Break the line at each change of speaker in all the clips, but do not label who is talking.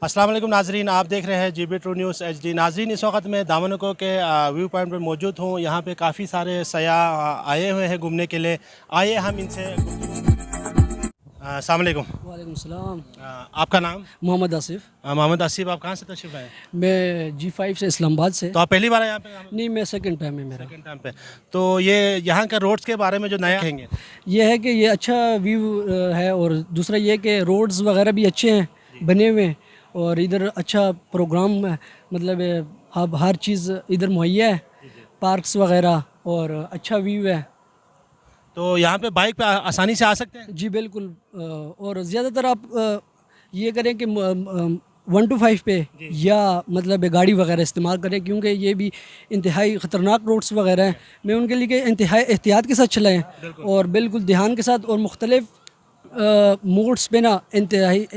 अस्सलाम वालेकुम नाजरीन, आप देख रहे हैं GB ट्रू न्यूज़ HD। नाजरीन, इस वक्त मैं दामनको के व्यू पॉइंट पर मौजूद हूँ। यहाँ पे काफ़ी सारे सयाह आए हुए हैं घूमने के लिए। आइए हम इनसे अस्सलाम वालेकुम।
वालेकुम सलाम।
आपका नाम?
मोहम्मद आसिफ।
मोहम्मद आसिफ, आप कहाँ से तशरीफ़ लाए?
मैं G5 से इस्लामाबाद से।
तो आप पहली बार आए यहाँ पे?
नहीं, मैं सेकंड टाइम है मेरा।
सेकंड टाइम पे। तो ये यहाँ का रोड्स के बारे में जो नया कहेंगे?
ये है कि ये अच्छा व्यू है, और दूसरा ये कि रोड्स वगैरह भी अच्छे हैं बने हुए हैं, और इधर अच्छा प्रोग्राम है, मतलब अब हर चीज़ इधर मुहैया है, पार्क्स वगैरह, और अच्छा व्यू है।
तो यहाँ पे बाइक पे आसानी से आ सकते हैं?
जी बिल्कुल। और ज़्यादातर आप ये करें कि 1 to 5 पे या मतलब गाड़ी वगैरह इस्तेमाल करें, क्योंकि ये भी इंतहाई ख़तरनाक रोड्स वगैरह हैं। मैं उनके लिए इंतहाई एहतियात के साथ चलाएं, और बिल्कुल ध्यान के साथ, और मुख्तलिफ मोड्स पे ना इंतहाई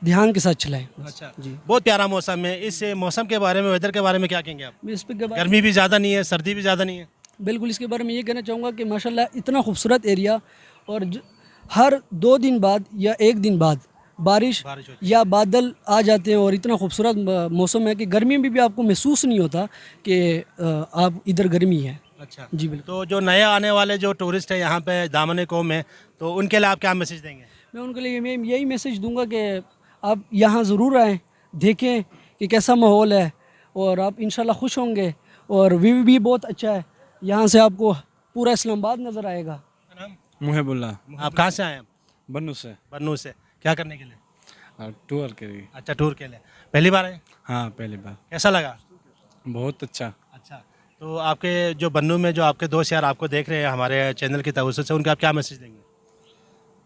ध्यान के साथ चलाएं।
अच्छा
जी,
बहुत प्यारा मौसम है। इस मौसम के बारे में, वेदर के बारे में क्या कहेंगे आप?
मैं इस पे
गर्मी भी ज़्यादा नहीं है, सर्दी भी ज़्यादा नहीं है।
बिल्कुल इसके बारे में ये कहना चाहूँगा कि माशाल्लाह इतना खूबसूरत एरिया, और हर 2 दिन बाद या 1 दिन बाद बारिश या बादल आ जाते हैं, और इतना खूबसूरत मौसम है कि गर्मी में भी आपको महसूस नहीं होता कि आप इधर गर्मी है।
अच्छा
जी बिल्कुल।
तो जो नए आने वाले जो टूरिस्ट हैं यहाँ पे दामनको में, तो उनके लिए आप क्या मैसेज देंगे?
मैं उनके लिए मैं यही मैसेज दूंगा कि आप यहाँ ज़रूर आएँ, देखें कि कैसा माहौल है, और आप इंशाल्लाह खुश होंगे। और व्यू भी बहुत अच्छा है, यहाँ से आपको पूरा इस्लामाबाद नज़र आएगा।
मुहिबुल्ला।
आप कहाँ से आए हैं?
बन्नू से।
बन्नू से। क्या करने के लिए?
टूर के लिए।
अच्छा, टूर के लिए। पहली बार आए?
हाँ, पहली बार।
कैसा लगा?
बहुत अच्छा।
अच्छा, तो आपके जो बन्नू में जो आपके दोस्त यार आपको देख रहे हैं हमारे चैनल की तवज्जो से, उनका आप क्या मैसेज देंगे?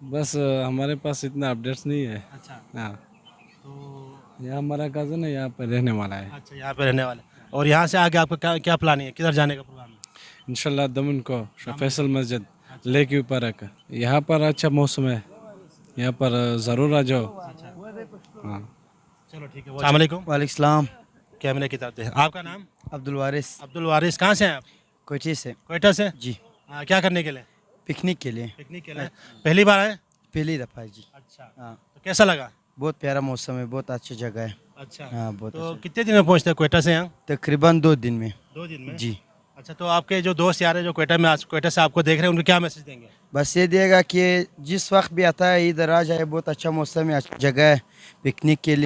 बस हमारे पास इतना अपडेट्स नहीं है।
अच्छा,
हाँ,
तो
यहाँ हमारा कज़न है, यहाँ पर रहने वाला है।
अच्छा, यहाँ पे रहने वाले। और यहाँ से आगे आपका क्या क्या प्लान है? किधर जाने का प्लान है?
इंशाल्लाह दमन को फैसल मस्जिद लेक व्यू पार्क, यहाँ पर अच्छा मौसम है, यहाँ पर ज़रूर आ जाओ। हाँ,
चलो ठीक है। अस्सलाम वालेकुम।
वालेकुम सलाम।
कैमरे की तरफ दें। आपका नाम?
अब्दुल वारिस,
अब्दुल वारिस। कहाँ से हैं आप?
कोची से।
कोयटा से।
जी,
क्या करने के लिए?
पिकनिक के लिए।
पिकनिक के लिए। पहली बार आए?
पहली दफ़ा जी।
अच्छा,
हाँ,
तो कैसा लगा?
बहुत प्यारा मौसम है, बहुत अच्छी जगह है।
अच्छा,
हाँ, बहुत
तो
अच्छा।
कितने दिन में पहुँचते हैं कोयटा से यहाँ?
तकरीबन 2 दिन में।
2 दिन में।
जी,
अच्छा, तो आपके जो दोस्त यार हैं जो कोयटा में आज कोयटा से आपको देख रहे हैं, उनको क्या मैसेज देंगे?
बस ये दिएगा कि जिस वक्त भी आता है इधर आ जाए, बहुत अच्छा मौसम है, अच्छी जगह है पिकनिक के लिए।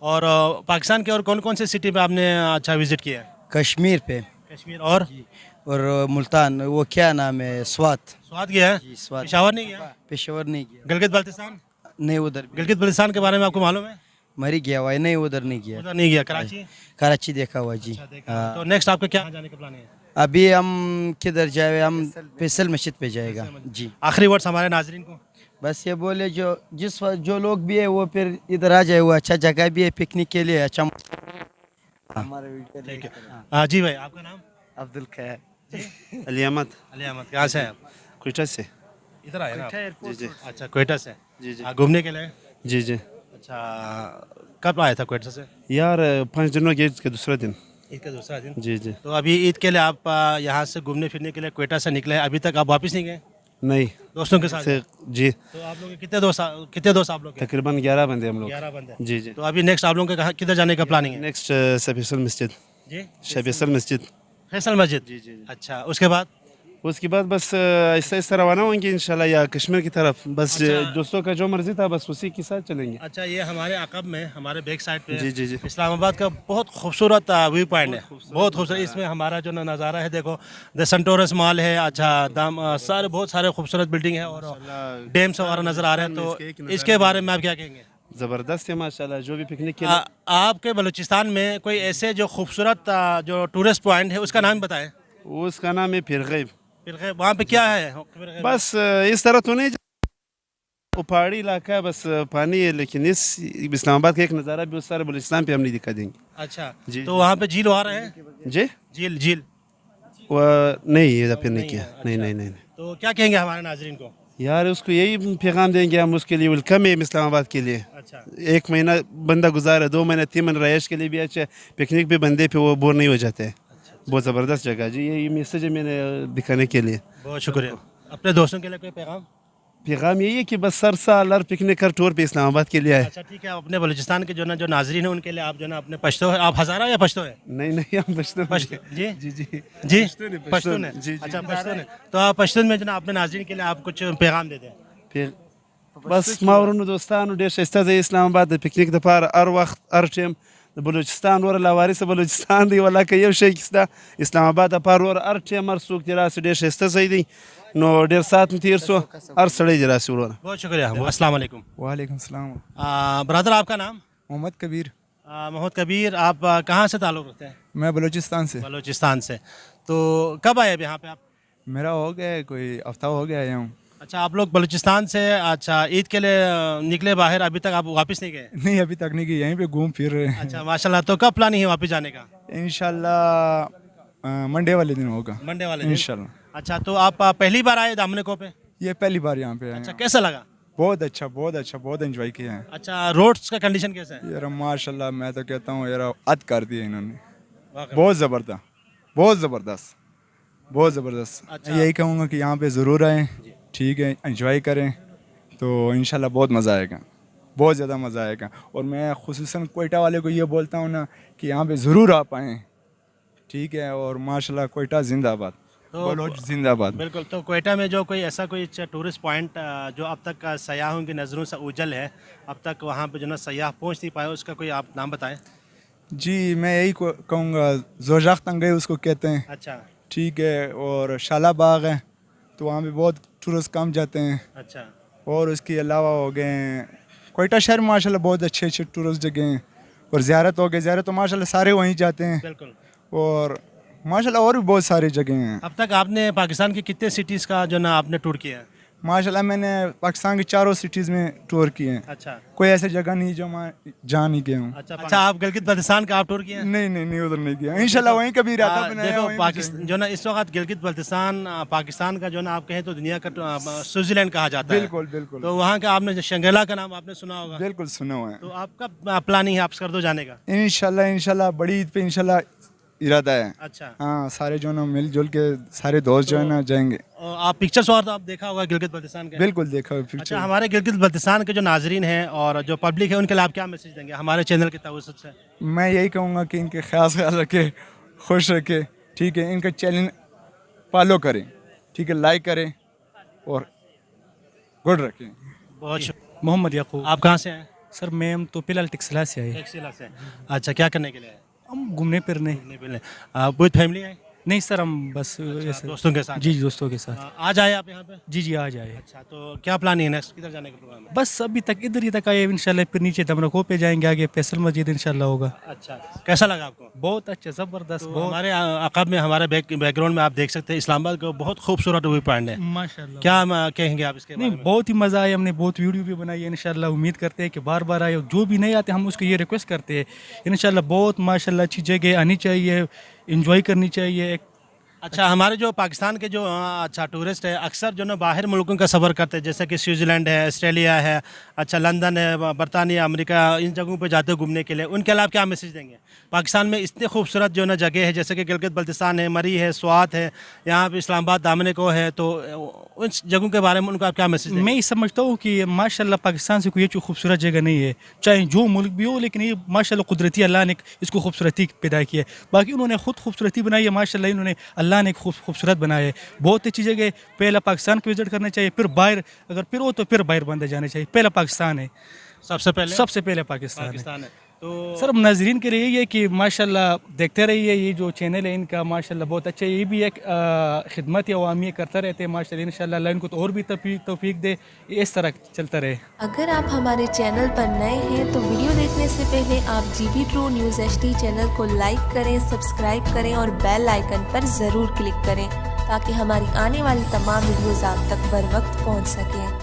और पाकिस्तान के और कौन कौन से सिटी पे आपने अच्छा विजिट किया है?
कश्मीर पे,
कश्मीर और
और मुल्तान, वो क्या नाम है, स्वात।
स्वात गया है?
जी, स्वात।
पेशावर नहीं गया?
पेशावर नहीं गया।
गिलगित बल्तिस्तान?
नहीं, उधर भी।
गिलगित बल्तिस्तान के बारे में आपको मालूम है?
मरी गया हुआ है, नहीं उधर नहीं गया।
उधर नहीं गया। कराची?
कराची देखा हुआ जी।
अच्छा, देखा।
हाँ।
तो नेक्स्ट आपका क्या जाने का प्लान है?
अभी हम किधर जाए, हम फैसल मस्जिद पे जाएगा जी।
आखिरी वर्ड्स हमारे नाजरीन को।
बस ये बोले जो लोग भी है वो फिर इधर आ जाए, वो अच्छा जगह भी है पिकनिक के लिए, अच्छा।
ठीक है। जी भाई, आपका नाम?
अब्दुल खैर। अली अहमद।
अली अहमद। कहाँ से हैं आप?
कोयटा से।
इधर आए ना आप?
जी जी
अच्छा, कोयटा से।
जी जी
घूमने के लिए?
जी जी।
अच्छा, कब आया था कोयटा से?
यार 5 दिनों के ईद के दूसरा दिन।
ईद का दूसरा दिन।
जी जी।
तो अभी ईद के लिए आप यहाँ से घूमने फिरने के लिए कोयटा से निकले हैं, अभी तक आप वापस नहीं गए?
नहीं,
दोस्तों के साथ?
जी।
तो आप लोग के कितने दोस्त आप लोग के?
तकरीबन 11 बंदे हम लोग।
11 बंदे।
जी जी।
तो अभी नेक्स्ट आप लोगों का किधर जाने का प्लानिंग है?
नेक्स्ट फैसल मस्जिद।
जी,
फैसल मस्जिद।
फैसल मस्जिद।
जी जी।
अच्छा, उसके बाद?
उसके बाद बस ऐसा रवाना होंगे इंशाल्लाह, या कश्मीर की तरफ। बस दोस्तों का जो मर्जी था बस उसी के साथ चलेंगे।
अच्छा, ये हमारे अकब में, हमारे बैक साइड पे
जी जी जी।
इस्लामाबाद का बहुत खूबसूरत व्यू पॉइंट है, बहुत खूबसूरत। इसमें हमारा जो नज़ारा है, देखो द सेंटोरस मॉल है। अच्छा, सारे बहुत सारे खूबसूरत बिल्डिंग है, और डैम्स वगैरह नज़र आ रहे हैं। तो इसके बारे में आप क्या कहेंगे?
ज़बरदस्त है माशाल्लाह, जो भी पिकनिक के लिए।
आपके बलूचिस्तान में कोई ऐसे जो खूबसूरत जो टूरिस्ट पॉइंट है उसका नाम बताएं।
उसका नाम है फिरगैब।
फिर वहाँ पे क्या है?
बस इस तरह तो नहीं, वो पहाड़ी इलाका है, बस पानी है। लेकिन इस इस्लामाबाद का एक नज़ारा भी उस सारे बलूचिस्तान पे हम नहीं दिखा देंगे।
अच्छा
जी।
तो वहाँ पे झील आ रहे हैं?
जी,
झील
वो नहीं, ये फिर नहीं किया। नहीं नहीं नहीं।
तो क्या कहेंगे हमारे नाजरीन को?
यार उसको यही पैगाम देंगे हम, उसके लिए वेलकम है इस्लामाबाद के लिए।
अच्छा,
1 महीना बंदा गुजारा, 2 महीना 3 महीना रहायश के लिए भी अच्छा, पिकनिक भी बंदे पे वो बोर नहीं हो जाते हैं। बहुत ज़बरदस्त जगह जी, यही मैसेज है मैंने दिखाने के लिए।
बहुत शुक्रिया। अपने दोस्तों के लिए कोई पैगाम?
پیغام یہی ہے کہ بس سر سال ہر پکنک کر ٹور پہ اسلام آباد کے لیے آئے.
اچھا ٹھیک ہے, اپنے بلوچستان کے جو نا جو ناظرین ہیں ان کے لیے آپ جو نا اپنے پشتو ہے, آپ ہزارہ یا پشتو ہے؟
نہیں ہم پشتون
جی
جی جی
جی
پشتون
ہے.
جی
اچھا پشتون ہے, تو آپ پشتون میں جو نا اپنے ناظرین کے لیے آپ کچھ پیغام دے دیں.
بس ماورونو دوستانو ډېر ښایسته ځای اسلام آباد د پکنیک دپاره هر وخت هر ټیم د بلوچستان ور لاوارثه بلوچستان دی ولکه یو شی کیسته اسلام آباد لپاره ور هر ټیم هر څوک دی راسي ډېر ښایسته ځای دی نو ډېر ساعت مې تېر سو هر سړی دی راسي ورونه.
بہت شکریہ. السلام علیکم.
وعلیکم السلام.
برادر آپ کا نام؟
محمد کبیر.
محمد کبیر, آپ کہاں سے تعلق رکھتے ہیں؟
میں بلوچستان سے.
بلوچستان سے. تو کب آئے اب یہاں پہ آپ؟
میرا ہو گیا کوئی ہفتہ ہو گیا آیا ہوں.
اچھا آپ لوگ بلوچستان سے اچھا عید کے لیے نکلے باہر, ابھی تک آپ واپس نہیں گئے؟
نہیں ابھی تک نہیں گئی, یہیں پہ گھوم پھر رہے ہیں.
اچھا ماشاء اللہ. تو کب پلاننگ ہے واپس جانے کا؟
انشاءاللہ منڈے والے دن ہوگا.
منڈے والے دن
انشاءاللہ.
اچھا تو آپ پہلی بار آئے دامنکو پہ؟
یہ پہلی بار یہاں پہ آئے
اچھا
ہیں.
کیسا لگا؟
بہت اچھا بہت انجوائے کیا ہے.
اچھا روڈس کا کنڈیشن کیسا ہے؟
یار ماشاء اللہ میں تو کہتا ہوں یار عد کر دی انہوں نے, بہت زبردست. یہی کہوں گا کہ یہاں پہ ضرور آئیں, ٹھیک ہے, انجوائے کریں تو انشاءاللہ بہت مزہ آئے گا, بہت زیادہ مزہ آئے گا. اور میں خصوصاً کوئٹہ والے کو یہ بولتا ہوں نا کہ یہاں پہ ضرور آپ آئیں, ٹھیک ہے. اور ماشاءاللہ کوئٹہ زندہ آباد, بلوچ زندہ آباد.
بالکل. تو کوئٹہ میں جو کوئی ایسا کوئی ٹورسٹ پوائنٹ جو اب تک سیاحوں کی نظروں سے اوجھل ہے, اب تک وہاں پہ جو نا سیاح پہنچ نہیں پائے, اس کا کوئی آپ نام بتائیں.
جی میں یہی کہوں گا, زوجاق تنگے اس کو کہتے ہیں,
اچھا
ٹھیک ہے. اور شالہ باغ ہے تو وہاں پہ بہت ٹورسٹ کم جاتے ہیں.
اچھا.
اور اس کے علاوہ ہو گئے ہیں کوئٹہ شہر میں ماشاء اللہ بہت اچھے ٹورسٹ جگہ ہیں. اور زیارت ہو گئے, زیارت تو ماشاء اللہ سارے وہیں جاتے ہیں.
بالکل.
اور ماشاء اللہ اور بھی بہت ساری جگہیں ہیں.
اب تک آپ نے پاکستان کی کتنے سٹیز کا جو نا آپ نے ٹور کیا ہے؟
ماشاء اللہ میں نے پاکستان کی 4 سٹیز میں ٹور کیے ہیں.
اچھا.
کوئی ایسی جگہ نہیں جو میں جا نہیں گیا ہوں.
اچھا آپ گلگت بلتستان کا آپ ٹور کیے ہیں؟
نہیں ادھر نہیں گیا. انشاءاللہ وہیں کبھی رہتا بنایا.
دیکھو
وہیں
پاکستان جو نا اس وقت گلگت بلتستان پاکستان کا جو نا آپ کہیں تو دنیا کا سوئٹزرلینڈ کہا جاتا ہے.
بالکل.
تو وہاں کا آپ نے شنگریلا کا نام آپ نے سنا ہوگا.
بالکل سنا ہوا ہے.
تو آپ کا پلاننگ ہے آپ کر دو جانے کا؟
انشاءاللہ بڑی عید پہ انشاءاللہ ارادہ ہے.
اچھا.
ہاں سارے جو نا مل جل کے سارے دوست جو ہے نا جائیں گے.
آپ پکچرس اور آپ دیکھا ہوگا گلگت بلتستان کے؟
بالکل دیکھا.
اچھا ہمارے گلگت بلتستان کے جو ناظرین ہیں اور جو پبلک ہے ان کے لیے آپ کیا میسج دیں گے ہمارے چینل کے توسط سے؟
میں یہی کہوں گا کہ ان کے خیال رکھے, خوش رکھے, ٹھیک ہے. ان کا چینل فالو کریں, ٹھیک ہے, لائک کریں اور گڈ رکھیں.
بہت شکریہ.
محمد یعقوب.
آپ کہاں سے ہیں؟
سر میں ہم تو فی الحال ٹکسلا سے آئے.
ٹیکسلا سے. اچھا کیا کرنے کے لیے؟
ہم گھومنے پھرنے.
وتھ فیملی ہیں؟
نہیں سر ہم بس
دوستوں کے ساتھ.
جی دوستوں کے ساتھ.
آج آئے آپ یہاں پہ؟
جی آج آئے.
اچھا تو کیا پلاننگ ہے نیکسٹ, کدھر جانے کا پروگرام ہے؟
بس ابھی تک ادھر ہی تک آئے, انشاءاللہ پھر نیچے دمرکو پہ جائیں گے, آگے فیصل مسجد انشاءاللہ ہوگا.
اچھا کیسا لگا آپ کو؟
بہت اچھا زبردست.
ہمارے عقب میں ہمارے بیک گراؤنڈ میں آپ دیکھ سکتے ہیں اسلام آباد کا بہت خوبصورت ویو پوائنٹ ہے.
ماشاءاللہ.
کیا کہیں گے آپ اس کے بارے میں؟
نہیں بہت ہی مزہ آیا, ہم نے بہت ویڈیو بھی بنائی ہے. انشاءاللہ امید کرتے ہیں کہ بار بار آئے. جو بھی نہیں آتے ہم اس کو یہ ریکویسٹ کرتے ہیں انشاءاللہ بہت ماشاءاللہ اچھی جگہ آنی چاہیے, انجوائے کرنی چاہیے.
اچھا ہمارے جو پاکستان کے جو اچھا ٹورسٹ ہے اکثر جو نا باہر ملکوں کا سفر کرتے ہیں, جیسے کہ سوئٹزرلینڈ ہے, آسٹریلیا ہے, اچھا لندن ہے, برطانیہ, امریکہ, ان جگہوں پہ جاتے گھومنے کے لیے. ان کے علاوہ کیا میسج دیں گے؟ پاکستان میں اتنے خوبصورت جو نا جگہ ہے جیسے کہ گلگت بلتستان ہے, مری ہے, سوات ہے, یہاں پہ اسلام آباد دامنکو ہے, تو ان جگہوں کے بارے میں ان کو آپ کیا میسج دیں گے؟
میں یہ سمجھتا ہوں کہ ماشاءاللہ پاکستان سے کوئی یہ خوبصورت جگہ نہیں ہے, چاہے جو ملک بھی ہو, لیکن یہ ماشاءاللہ قدرتی اللہ نے اس کو خوبصورتی پیدا کی ہے. باقی انہوں نے خود خوبصورتی بنائی ہے ماشاءاللہ, انہوں نے اللہ نے خوبصورت بنایا ہے. بہت اچھی جگہ ہے. پہلا پاکستان کو وزٹ کرنا چاہیے, پھر باہر اگر پھر ہو تو پھر باہر بندے جانے چاہیے. پہلا پاکستان ہے,
سب سے پہلے
پاکستان ہے.
تو
سر ناظرین کے لیے یہ ہے کہ ماشاءاللہ دیکھتے رہیے, یہ جو چینل ہے ان کا ماشاءاللہ بہت اچھا ہے. یہ بھی ایک خدمت عوامی کرتا رہتے ہیں ماشاءاللہ. انشاءاللہ اللہ ان کو تو اور بھی توفیق دے, اس طرح چلتا رہے.
اگر آپ ہمارے چینل پر نئے ہیں تو ویڈیو دیکھنے سے پہلے آپ G B true news HD چینل کو لائک کریں, سبسکرائب کریں اور بیل آئیکن پر ضرور کلک کریں تاکہ ہماری آنے والی تمام ویڈیوز آپ تک بر وقت پہنچ سکیں.